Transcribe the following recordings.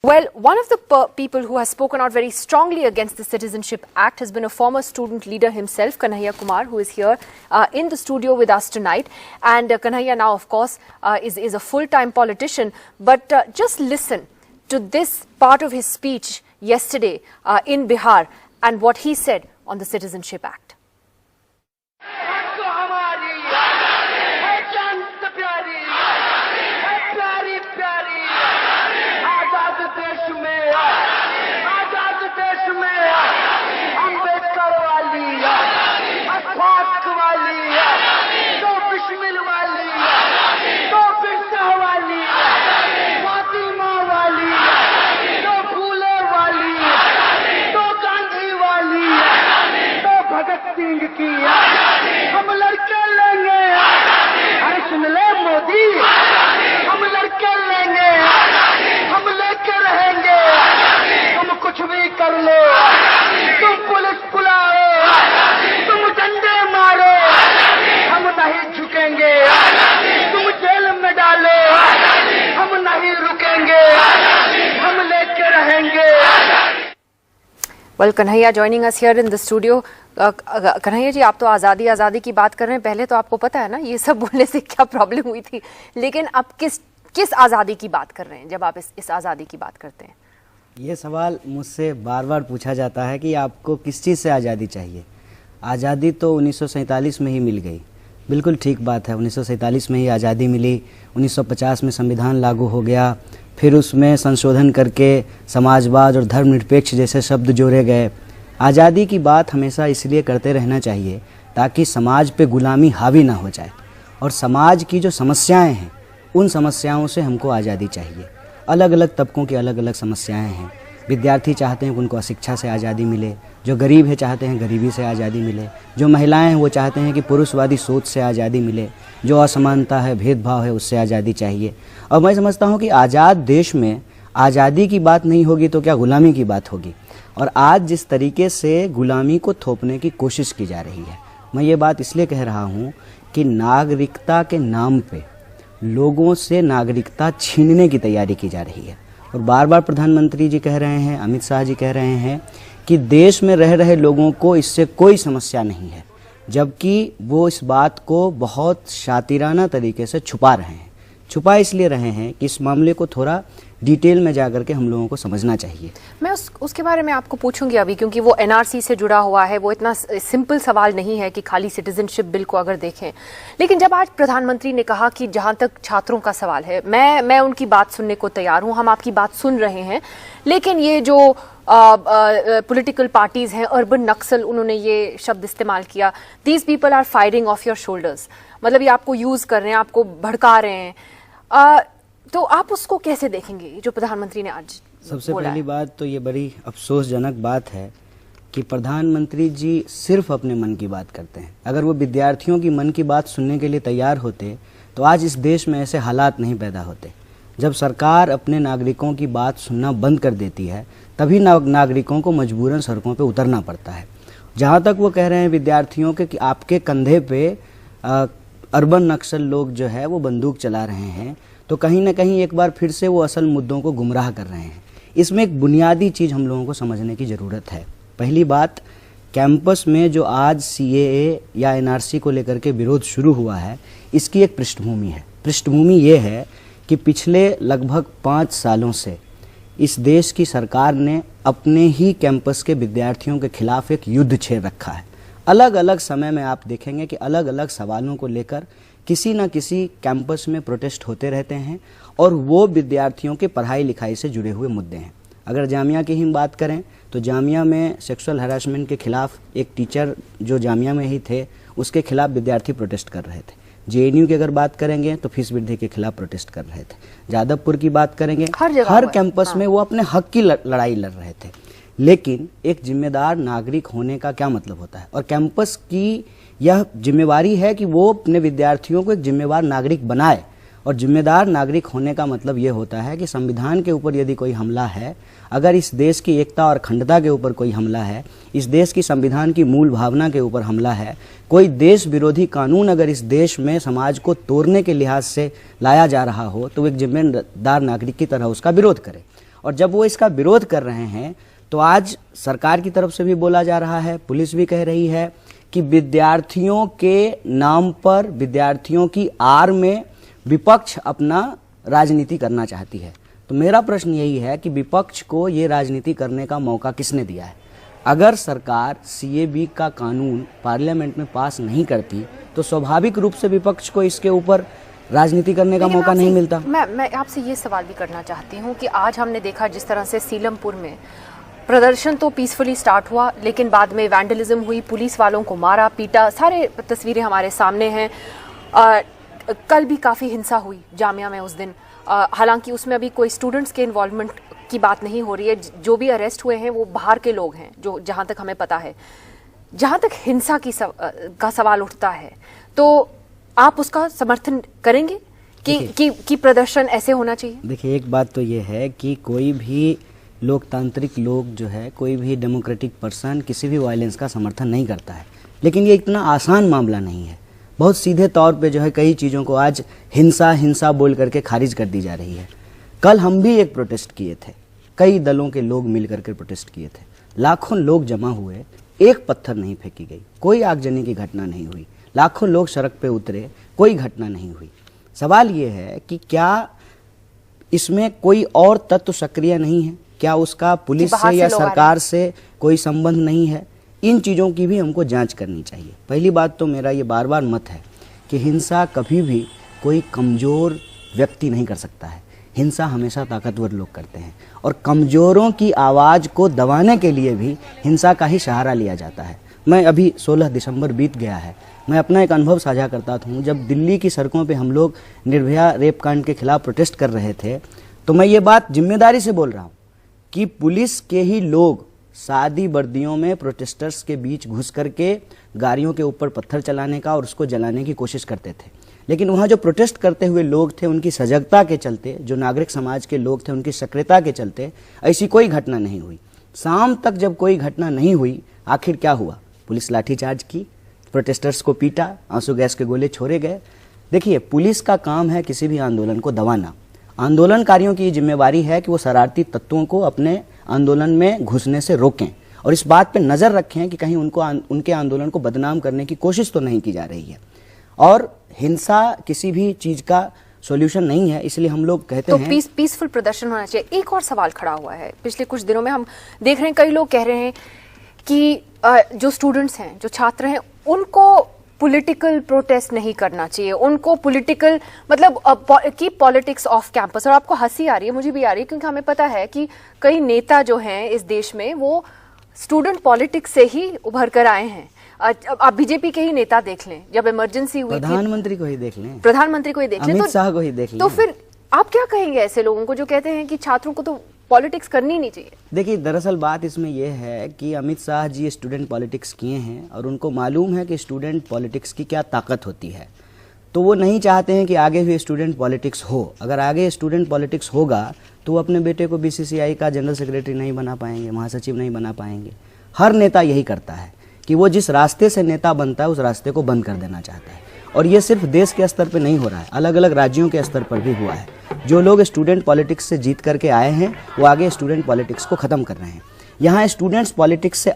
Well, one of the people who has spoken out very strongly against the Citizenship Act has been a former student leader himself, Kanhaiya Kumar, who is here in the studio with us tonight. And Kanhaiya now, of course, is a full-time politician. But just listen to this part of his speech yesterday in Bihar and what he said on the Citizenship Act. हम लड़के लेंगे, अरे सुन ले मोदी, हम लड़के लेंगे, हम लेके रहेंगे, तुम कुछ भी कर लो, तुम पुलिस बुलाओ, तुम डंडे मारो, हम नहीं झुकेंगे, तुम जेल में डालो, हम नहीं रुकेंगे, हम लेके रहेंगे। Well, Kanhaiya joining us here in the studio. Kanhaiya ji, आप तो आज़ादी की बात कर रहे हैं। पहले तो आपको पता है ना ये सब बोलने से क्या प्रॉब्लम हुई थी, लेकिन आप किस आज़ादी की बात कर रहे हैं जब आप इस आज़ादी की बात करते हैं? ये सवाल मुझसे बार बार पूछा जाता है कि आपको किस चीज़ से आज़ादी चाहिए। आज़ादी तो 1947 में ही मिल गई, बिल्कुल ठीक बात है। 1947 में ही आज़ादी मिली, 1950 में संविधान लागू हो गया, फिर उसमें संशोधन करके समाजवाद और धर्मनिरपेक्ष जैसे शब्द जोड़े गए। आज़ादी की बात हमेशा इसलिए करते रहना चाहिए ताकि समाज पे गुलामी हावी ना हो जाए, और समाज की जो समस्याएं हैं उन समस्याओं से हमको आज़ादी चाहिए। अलग अलग तबकों की अलग अलग समस्याएं हैं। विद्यार्थी चाहते हैं कि उनको अशिक्षा से आज़ादी मिले, जो गरीब है चाहते हैं गरीबी से आज़ादी मिले, जो महिलाएं हैं वो चाहते हैं कि पुरुषवादी सोच से आज़ादी मिले, जो असमानता है, भेदभाव है, उससे आज़ादी चाहिए। और मैं समझता हूँ कि आज़ाद देश में आज़ादी की बात नहीं होगी तो क्या गुलामी की बात होगी। और आज जिस तरीके से गुलामी को थोपने की कोशिश की जा रही है, मैं ये बात इसलिए कह रहा हूँ कि नागरिकता के नाम पे लोगों से नागरिकता छीनने की तैयारी की जा रही है। और बार बार प्रधानमंत्री जी कह रहे हैं, अमित शाह जी कह रहे हैं कि देश में रह रहे लोगों को इससे कोई समस्या नहीं है, जबकि वो इस बात को बहुत शातिराना तरीके से छुपा रहे हैं। छुपा इसलिए रहे हैं कि इस मामले को थोड़ा डिटेल में जाकर के हम लोगों को समझना चाहिए। मैं उसके बारे में आपको पूछूंगी अभी, क्योंकि वो एनआरसी से जुड़ा हुआ है। वो इतना सिंपल सवाल नहीं है कि खाली सिटीजनशिप बिल को अगर देखें। लेकिन जब आज प्रधानमंत्री ने कहा कि जहां तक छात्रों का सवाल है, मैं उनकी बात सुनने को तैयार हूं, हम आपकी बात सुन रहे हैं, लेकिन ये जो पॉलिटिकल पार्टीज हैं, अर्बन नक्सल, उन्होंने ये शब्द इस्तेमाल किया, these people are firing off your shoulders, मतलब ये आपको यूज कर रहे हैं, आपको भड़का रहे हैं। तो आप उसको कैसे देखेंगे जो प्रधानमंत्री ने आज सबसे पहली बात तो ये बड़ी अफसोसजनक बात है कि प्रधानमंत्री जी सिर्फ अपने मन की बात करते हैं। अगर वो विद्यार्थियों की मन की बात सुनने के लिए तैयार होते तो आज इस देश में ऐसे हालात नहीं पैदा होते। जब सरकार अपने नागरिकों की बात सुनना बंद कर देती है तभी नागरिकों को मजबूरन सड़कों पर उतरना पड़ता है। जहाँ तक वो कह रहे हैं विद्यार्थियों के कि आपके कंधे पे अर्बन नक्सल लोग जो है वो बंदूक चला रहे हैं, तो कहीं ना कहीं एक बार फिर से वो असल मुद्दों को गुमराह कर रहे हैं। इसमें एक बुनियादी चीज़ हम लोगों को समझने की ज़रूरत है। पहली बात, कैंपस में जो आज सीएए या एनआरसी को लेकर के विरोध शुरू हुआ है, इसकी एक पृष्ठभूमि है। पृष्ठभूमि ये है कि पिछले लगभग 5 सालों से इस देश की सरकार ने अपने ही कैंपस के विद्यार्थियों के खिलाफ एक युद्ध छेड़ रखा है। अलग अलग समय में आप देखेंगे कि अलग अलग सवालों को लेकर किसी न किसी कैंपस में प्रोटेस्ट होते रहते हैं, और वो विद्यार्थियों के पढ़ाई लिखाई से जुड़े हुए मुद्दे हैं। अगर जामिया की ही बात करें तो जामिया में सेक्सुअल हैरेसमेंट के खिलाफ एक टीचर जो जामिया में ही थे उसके खिलाफ विद्यार्थी प्रोटेस्ट कर रहे थे। जेएनयू की अगर बात करेंगे तो फीस वृद्धि के खिलाफ प्रोटेस्ट कर रहे थे। जादवपुर की बात करेंगे, हर कैंपस में वो अपने हक की लड़ाई लड़ रहे थे। लेकिन एक जिम्मेदार नागरिक होने का क्या मतलब होता है, और कैंपस की यह जिम्मेवारी है कि वो अपने विद्यार्थियों को एक जिम्मेवार नागरिक बनाए। और जिम्मेदार नागरिक होने का मतलब ये होता है कि संविधान के ऊपर यदि कोई हमला है, अगर इस देश की एकता और अखंडता के ऊपर कोई हमला है, इस देश की संविधान की मूल भावना के ऊपर हमला है, कोई देश विरोधी कानून अगर इस देश में समाज को तोड़ने के लिहाज से लाया जा रहा हो, तो एक जिम्मेदार नागरिक की तरह उसका विरोध करे। और जब वो इसका विरोध कर रहे हैं तो आज सरकार की तरफ से भी बोला जा रहा है, पुलिस भी कह रही है कि विद्यार्थियों के नाम पर, विद्यार्थियों की आड़ में विपक्ष अपना राजनीति करना चाहती है। तो मेरा प्रश्न यही है कि विपक्ष को ये राजनीति करने का मौका किसने दिया है? अगर सरकार CAB का कानून पार्लियामेंट में पास नहीं करती तो स्वाभाविक रूप से विपक्ष को इसके ऊपर राजनीति करने का लेकिन मौका नहीं मिलता। मैं आपसे ये सवाल भी करना चाहती हूँ कि आज हमने देखा जिस तरह से सीलमपुर में प्रदर्शन तो पीसफुली स्टार्ट हुआ, लेकिन बाद में वैंडलिज्म हुई, पुलिस वालों को मारा पीटा, सारे तस्वीरें हमारे सामने हैं। कल भी काफ़ी हिंसा हुई जामिया में उस दिन, हालांकि उसमें अभी कोई स्टूडेंट्स के इन्वॉल्वमेंट की बात नहीं हो रही है। जो भी अरेस्ट हुए हैं वो बाहर के लोग हैं, जो जहाँ तक हमें पता है। जहाँ तक हिंसा का सवाल उठता है तो आप उसका समर्थन करेंगे कि प्रदर्शन ऐसे होना चाहिए? देखिए, एक बात तो ये है कि कोई भी लोकतांत्रिक लोग जो है, कोई भी डेमोक्रेटिक पर्सन किसी भी वायलेंस का समर्थन नहीं करता है, लेकिन ये इतना आसान मामला नहीं है। बहुत सीधे तौर पे जो है कई चीज़ों को आज हिंसा हिंसा बोल करके खारिज कर दी जा रही है। कल हम भी एक प्रोटेस्ट किए थे, कई दलों के लोग मिल करके प्रोटेस्ट किए थे, लाखों लोग जमा हुए, एक पत्थर नहीं फेंकी गई, कोई आगजनी की घटना नहीं हुई, लाखों लोग सड़क पे उतरे, कोई घटना नहीं हुई। सवाल ये है कि क्या इसमें कोई और तत्व सक्रिय नहीं है? क्या उसका पुलिस से या सरकार से कोई संबंध नहीं है? इन चीज़ों की भी हमको जांच करनी चाहिए। पहली बात तो मेरा ये बार बार मत है कि हिंसा कभी भी कोई कमज़ोर व्यक्ति नहीं कर सकता है। हिंसा हमेशा ताकतवर लोग करते हैं और कमज़ोरों की आवाज़ को दबाने के लिए भी हिंसा का ही सहारा लिया जाता है। मैं अभी 16 दिसंबर बीत गया है, मैं अपना एक अनुभव साझा करता हूँ। जब दिल्ली की सड़कों पे हम लोग निर्भया रेप कांड के खिलाफ प्रोटेस्ट कर रहे थे तो मैं ये बात जिम्मेदारी से बोल रहा हूँ कि पुलिस के ही लोग सादी वर्दियों में प्रोटेस्टर्स के बीच घुस करके गाड़ियों के ऊपर पत्थर चलाने का और उसको जलाने की कोशिश करते थे। लेकिन वहाँ जो प्रोटेस्ट करते हुए लोग थे, उनकी सजगता के चलते, जो नागरिक समाज के लोग थे, उनकी सक्रियता के चलते ऐसी कोई घटना नहीं हुई। शाम तक जब कोई घटना नहीं हुई, आखिर क्या हुआ? पुलिस लाठीचार्ज की, प्रोटेस्टर्स को पीटा, आंसू गैस के गोले छोड़े गए। देखिए, पुलिस का काम है किसी भी आंदोलन को दबाना। आंदोलनकारियों की जिम्मेवारी है कि वो शरारती तत्वों को अपने आंदोलन में घुसने से रोकें और इस बात पर नज़र रखें कि कहीं उनके आंदोलन को बदनाम करने की कोशिश तो नहीं की जा रही है। और हिंसा किसी भी चीज़ का सॉल्यूशन नहीं है, इसलिए हम लोग कहते हैं पीसफुल प्रदर्शन होना चाहिए। एक और सवाल खड़ा हुआ है, पिछले कुछ दिनों में हम देख रहे हैं कई लोग कह रहे हैं कि जो स्टूडेंट्स हैं, जो छात्र हैं, उनको पॉलिटिकल प्रोटेस्ट नहीं करना चाहिए, उनको पॉलिटिकल मतलब की पॉलिटिक्स ऑफ कैंपस। और आपको हंसी आ रही है, मुझे भी आ रही है, क्योंकि हमें पता है कि कई नेता जो हैं इस देश में वो स्टूडेंट पॉलिटिक्स से ही उभर कर आए हैं। आप बीजेपी के ही नेता देख लें, जब इमरजेंसी हुई प्रधानमंत्री को ही देख लें, अमित शाह को ही देख लें। तो फिर आप क्या कहेंगे ऐसे लोगों को जो कहते हैं कि छात्रों को तो पॉलिटिक्स करनी नहीं चाहिए? देखिए, दरअसल बात इसमें यह है कि अमित शाह जी स्टूडेंट पॉलिटिक्स किए हैं और उनको मालूम है कि स्टूडेंट पॉलिटिक्स की क्या ताकत होती है, तो वो नहीं चाहते हैं कि आगे भी स्टूडेंट पॉलिटिक्स हो। अगर आगे स्टूडेंट पॉलिटिक्स होगा तो वो अपने बेटे को BCCI का जनरल सेक्रेटरी नहीं बना पाएंगे, महासचिव नहीं बना पाएंगे। हर नेता यही करता है कि वो जिस रास्ते से नेता बनता है उस रास्ते को बंद कर देना चाहता है। और ये सिर्फ देश के स्तर पर नहीं हो रहा है, अलग अलग राज्यों के स्तर पर भी हुआ है। जो लोग स्टूडेंट पॉलिटिक्स से जीत करके आए हैं वो आगे स्टूडेंट पॉलिटिक्स को ख़त्म कर रहे हैं। यहाँ स्टूडेंट्स पॉलिटिक्स से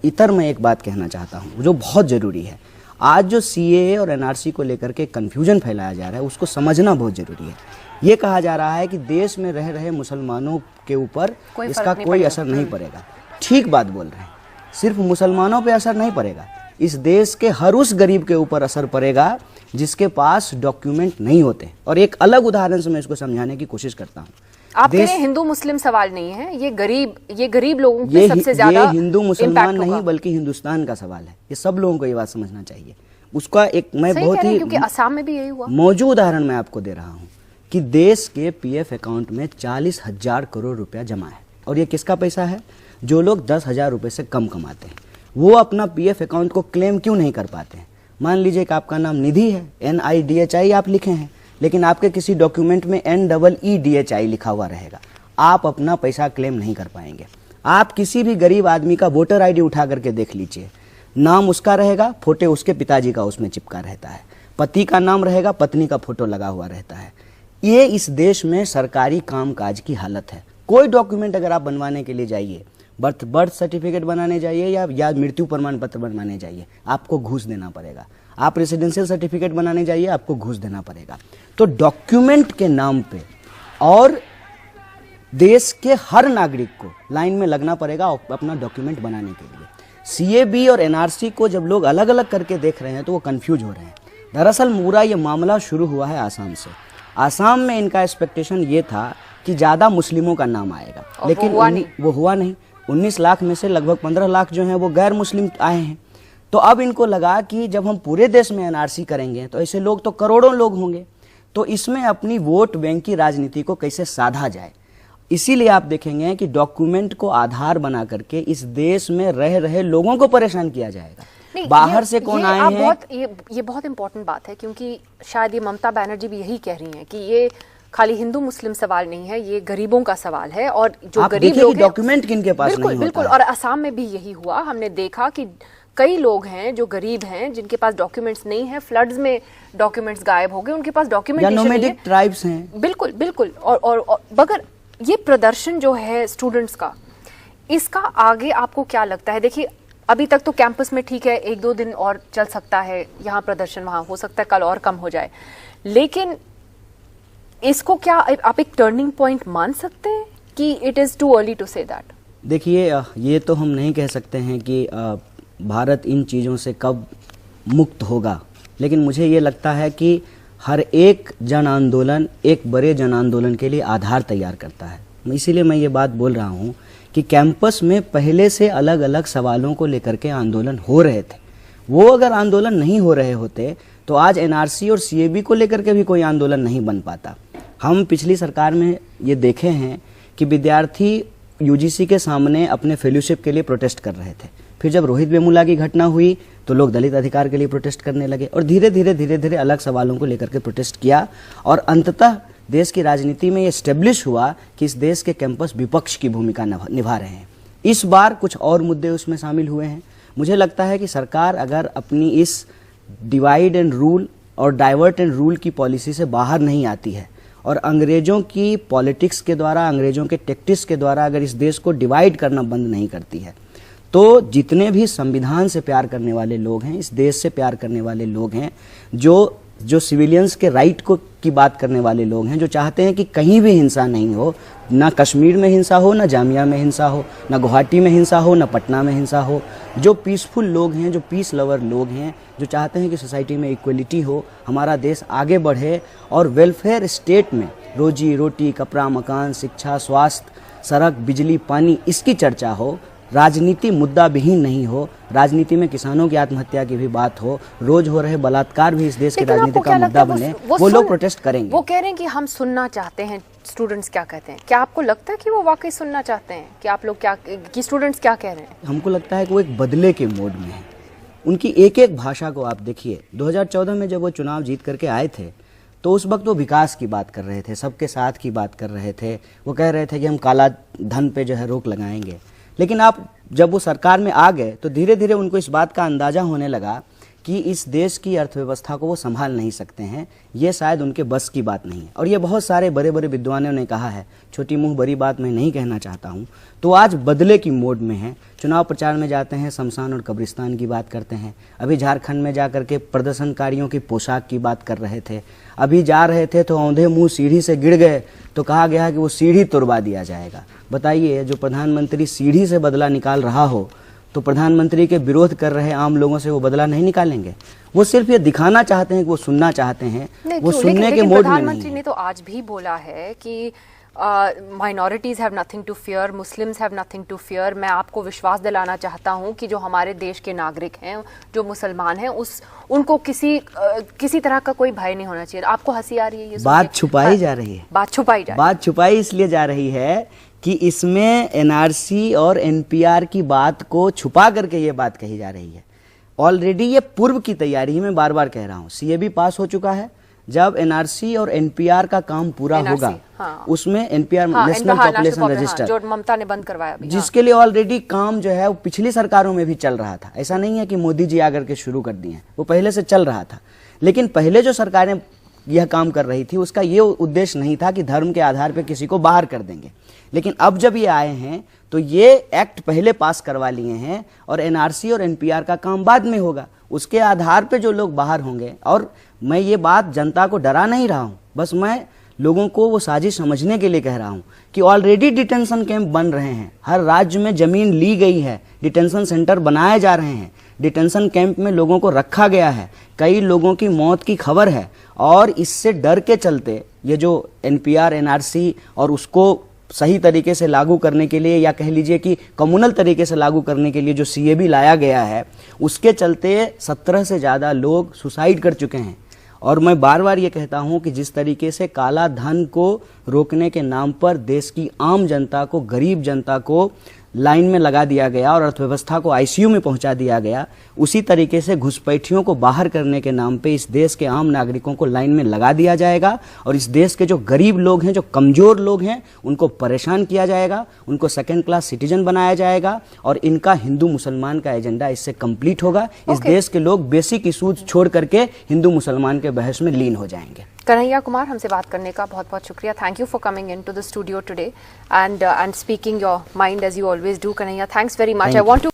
इतर मैं एक बात कहना चाहता हूँ जो बहुत ज़रूरी है। आज जो CAA और NRC को लेकर के कन्फ्यूजन फैलाया जा रहा है उसको समझना बहुत ज़रूरी है। ये कहा जा रहा है कि देश में रह रहे मुसलमानों के ऊपर इसका कोई असर नहीं पड़ेगा। ठीक बात बोल रहे हैं, सिर्फ मुसलमानों पे असर नहीं पड़ेगा, इस देश के हर उस गरीब के ऊपर असर पड़ेगा जिसके पास डॉक्यूमेंट नहीं होते। और एक अलग उदाहरण से मैं इसको समझाने की कोशिश करता हूँ। आप कह रहे हैं हिंदू मुस्लिम सवाल नहीं है, ये गरीब लोगों पे सबसे ज्यादा ये हिंदू मुसलमान नहीं बल्कि हिंदुस्तान का सवाल है। ये सब लोगों को ये बात समझना चाहिए। उसका एक मैं बहुत ही क्योंकि असम में भी यही हुआ, मौजूद उदाहरण मैं आपको दे रहा हूँ कि देश के PF अकाउंट में 40,000 करोड़ रुपया जमा है। और ये किसका पैसा है? जो लोग 10,000 रुपये से कम कमाते हैं वो अपना PF अकाउंट को क्लेम क्यों नहीं कर पाते हैं? मान लीजिए कि आपका नाम निधि है, NIDHI आप लिखे हैं, लेकिन आपके किसी डॉक्यूमेंट में NEEDHI लिखा हुआ रहेगा, आप अपना पैसा क्लेम नहीं कर पाएंगे। आप किसी भी गरीब आदमी का वोटर ID उठा करके देख लीजिए, नाम उसका रहेगा, फोटो उसके पिताजी का उसमें चिपका रहता है, पति का नाम रहेगा, पत्नी का फोटो लगा हुआ रहता है। ये इस देश में सरकारी कामकाज की हालत है। कोई डॉक्यूमेंट अगर आप बनवाने के लिए जाइए, बर्थ सर्टिफिकेट बनाने जाइए या मृत्यु प्रमाण पत्र बनवाने जाइए, आपको घूस देना पड़ेगा। आप रेसिडेंशियल सर्टिफिकेट बनाने जाइए, आपको घूस देना पड़ेगा। तो डॉक्यूमेंट के नाम पे और देश के हर नागरिक को लाइन में लगना पड़ेगा अपना डॉक्यूमेंट बनाने के लिए। सीएबी और एनआरसी को जब लोग अलग अलग करके देख रहे हैं तो वो कंफ्यूज हो रहे हैं। दरअसल पूरा ये मामला शुरू हुआ है आसाम से। आसाम में इनका एक्सपेक्टेशन ये था कि ज़्यादा मुस्लिमों का नाम आएगा, लेकिन वो हुआ नहीं। 19 लाख में से लगभग 15 लाख जो हैं वो गैर मुस्लिम आए हैं। तो अब इनको लगा कि जब हम पूरे देश में एनआरसी करेंगे तो ऐसे लोग तो करोड़ों लोग होंगे, तो इसमें अपनी वोट बैंक की राजनीति को कैसे साधा जाए। इसीलिए आप देखेंगे कि डॉक्यूमेंट को आधार बना करके इस देश में रह रहे लोगों को परेशान किया जाएगा। बाहर से कौन आए हैं, ये बहुत इंपॉर्टेंट बात है, क्योंकि शायद ये ममता बनर्जी भी यही कह रही हैं कि ये खाली हिंदू मुस्लिम सवाल नहीं है, ये गरीबों का सवाल है। और जो गरीब लोग डॉक्यूमेंट किनके पास नहीं होता बिल्कुल। और असम में भी यही हुआ। हमने देखा कि कई लोग हैं जो गरीब हैं, जिनके पास डॉक्यूमेंट्स नहीं है, फ्लड्स में डॉक्यूमेंट्स गायब हो गए, उनके पास डॉक्यूमेंटेशन नहीं है। नोमैडिक ट्राइब्स हैं। बिल्कुल। और मगर ये प्रदर्शन जो है स्टूडेंट्स का, इसका आगे आपको क्या लगता है? देखिए, अभी तक तो कैंपस में ठीक है, 1-2 दिन और चल सकता है यहाँ प्रदर्शन, वहां हो सकता है कल और कम हो जाए, लेकिन इसको क्या आप एक टर्निंग पॉइंट मान सकते हैं कि it is too early to say that? देखिए, ये तो हम नहीं कह सकते हैं कि भारत इन चीज़ों से कब मुक्त होगा, लेकिन मुझे ये लगता है कि हर एक जन आंदोलन एक बड़े जन आंदोलन के लिए आधार तैयार करता है। इसीलिए मैं ये बात बोल रहा हूँ कि कैंपस में पहले से अलग अलग सवालों को लेकर के आंदोलन हो रहे थे। वो अगर आंदोलन नहीं हो रहे होते तो आज एनआरसी और सीएबी को लेकर के भी कोई आंदोलन नहीं बन पाता। हम पिछली सरकार में ये देखे हैं कि विद्यार्थी यूजीसी के सामने अपने फेलोशिप के लिए प्रोटेस्ट कर रहे थे। फिर जब रोहित वेमुला की घटना हुई तो लोग दलित अधिकार के लिए प्रोटेस्ट करने लगे और धीरे धीरे अलग सवालों को लेकर के प्रोटेस्ट किया और अंततः देश की राजनीति में ये स्टेब्लिश हुआ कि इस देश के कैंपस विपक्ष की भूमिका निभा रहे हैं। इस बार कुछ और मुद्दे उसमें शामिल हुए हैं। मुझे लगता है कि सरकार अगर अपनी इस डिवाइड एंड रूल और डाइवर्ट एंड रूल की पॉलिसी से बाहर नहीं आती है और अंग्रेजों की पॉलिटिक्स के द्वारा, अंग्रेजों के टैक्टिक्स के द्वारा अगर इस देश को डिवाइड करना बंद नहीं करती है, तो जितने भी संविधान से प्यार करने वाले लोग हैं, इस देश से प्यार करने वाले लोग हैं, जो सिविलियंस के राइट को की बात करने वाले लोग हैं, जो चाहते हैं कि कहीं भी हिंसा नहीं हो, ना कश्मीर में हिंसा हो, ना जामिया में हिंसा हो, ना गुवाहाटी में हिंसा हो, ना पटना में हिंसा हो, जो पीसफुल लोग हैं, जो पीस लवर लोग हैं, जो चाहते हैं कि सोसाइटी में इक्वलिटी हो, हमारा देश आगे बढ़े और वेलफेयर स्टेट में रोजी रोटी, कपड़ा, मकान, शिक्षा, स्वास्थ्य, सड़क, बिजली, पानी, इसकी चर्चा हो, राजनीति मुद्दा विहीन नहीं हो, राजनीति में किसानों की आत्महत्या की भी बात हो, रोज हो रहे बलात्कार भी इस देश की राजनीति का मुद्दा बने, वो लोग प्रोटेस्ट करेंगे। वो कह रहे हैं कि हम सुनना चाहते हैं स्टूडेंट्स क्या कहते हैं। क्या आपको लगता है कि वो वाकई सुनना चाहते हैं कि आप लोग क्या, कि स्टूडेंट्स क्या कह रहे हैं? हमको लगता है कि वो एक बदले के मोड में है। उनकी एक एक भाषा को आप देखिए। 2014 में जब वो चुनाव जीत करके आए थे तो उस वक्त वो विकास की बात कर रहे थे, सबके साथ की बात कर रहे थे। वो कह रहे थे कि हम काला धन पे जो है रोक लगाएंगे। लेकिन आप जब वो सरकार में आ गए तो धीरे धीरे उनको इस बात का अंदाजा होने लगा कि इस देश की अर्थव्यवस्था को वो संभाल नहीं सकते हैं, ये शायद उनके बस की बात नहीं है। और ये बहुत सारे बड़े बड़े विद्वानों ने कहा है, छोटी मुंह बड़ी बात मैं नहीं कहना चाहता हूँ। तो आज बदले की मोड में है। चुनाव प्रचार में जाते हैं, शमशान और कब्रिस्तान की बात करते हैं। अभी झारखंड में जा करके प्रदर्शनकारियों की पोशाक की बात कर रहे थे। अभी जा रहे थे तो औंधे मुंह सीढ़ी से गिर गए तो कहा गया कि वो सीढ़ी तोड़वा दिया जाएगा। बताइए, जो प्रधानमंत्री सीढ़ी से बदला निकाल रहा हो तो प्रधानमंत्री के विरोध कर रहे आम लोगों से वो बदला नहीं निकालेंगे। वो सिर्फ ये दिखाना चाहते हैं कि वो सुनना चाहते हैं, वो सुनने के मोड में नहीं है। प्रधानमंत्री ने तो आज भी बोला है कि minorities have nothing to fear, Muslims have nothing to fear. मैं आपको विश्वास दिलाना चाहता हूं कि जो हमारे देश के नागरिक हैं, जो मुसलमान हैं, उनको किसी तरह का कोई भय नहीं होना चाहिए। आपको हंसी आ रही है? ये बात छुपाई जा रही है। बात छुपाई इसलिए जा रही है कि इसमें एनआरसी और एनपीआर की बात को छुपा करके ये बात कही जा रही है। ऑलरेडी ये पूर्व की तैयारी, मैं बार बार कह रहा हूँ, सीएबी पास हो चुका है। जब एनआरसी और एनपीआर का काम पूरा होगा, उसमें एनपीआर नेशनल पॉपुलेशन रजिस्टर जो ममता ने बंद करवाया अभी, जिसके लिए ऑलरेडी काम जो है वो पिछली सरकारों में भी चल रहा था। ऐसा नहीं है कि मोदी जी आकर के शुरू कर दिए हैं, वो पहले से चल रहा था। लेकिन पहले जो सरकारें यह काम कर रही थी उसका ये उद्देश्य नहीं था कि धर्म के आधार पर किसी को बाहर कर देंगे। लेकिन अब जब ये आए हैं तो ये एक्ट पहले पास करवा लिए हैं और एनआरसी और एनपीआर का काम बाद में होगा। उसके आधार पे जो लोग बाहर होंगे, और मैं ये बात जनता को डरा नहीं रहा हूं, बस मैं लोगों को वो साजिश समझने के लिए कह रहा हूं कि ऑलरेडी डिटेंशन कैंप बन रहे हैं, हर राज्य में जमीन ली गई है, डिटेंशन सेंटर बनाए जा रहे हैं, डिटेंशन कैंप में लोगों को रखा गया है, कई लोगों की मौत की खबर है। और इससे डर के चलते ये जो एनपीआर एनआरसी और उसको सही तरीके से लागू करने के लिए, या कह लीजिए कि कम्युनल तरीके से लागू करने के लिए जो सीएबी लाया गया है, उसके चलते 17 से ज़्यादा लोग सुसाइड कर चुके हैं। और मैं बार बार ये कहता हूं कि जिस तरीके से काला धन को रोकने के नाम पर देश की आम जनता को, गरीब जनता को लाइन में लगा दिया गया और अर्थव्यवस्था को आईसीयू में पहुंचा दिया गया, उसी तरीके से घुसपैठियों को बाहर करने के नाम पे इस देश के आम नागरिकों को लाइन में लगा दिया जाएगा और इस देश के जो गरीब लोग हैं, जो कमजोर लोग हैं, उनको परेशान किया जाएगा, उनको सेकेंड क्लास सिटीजन बनाया जाएगा और इनका हिंदू मुसलमान का एजेंडा इससे कंप्लीट होगा। इस देश के लोग बेसिक इशूज छोड़ करके हिंदू मुसलमान के बहस में लीन हो जाएंगे। कन्हैया कुमार, हमसे बात करने का बहुत बहुत शुक्रिया। Thank you for coming in to the studio today and speaking your mind as you always do. Kanhaiya, thanks very much. I want to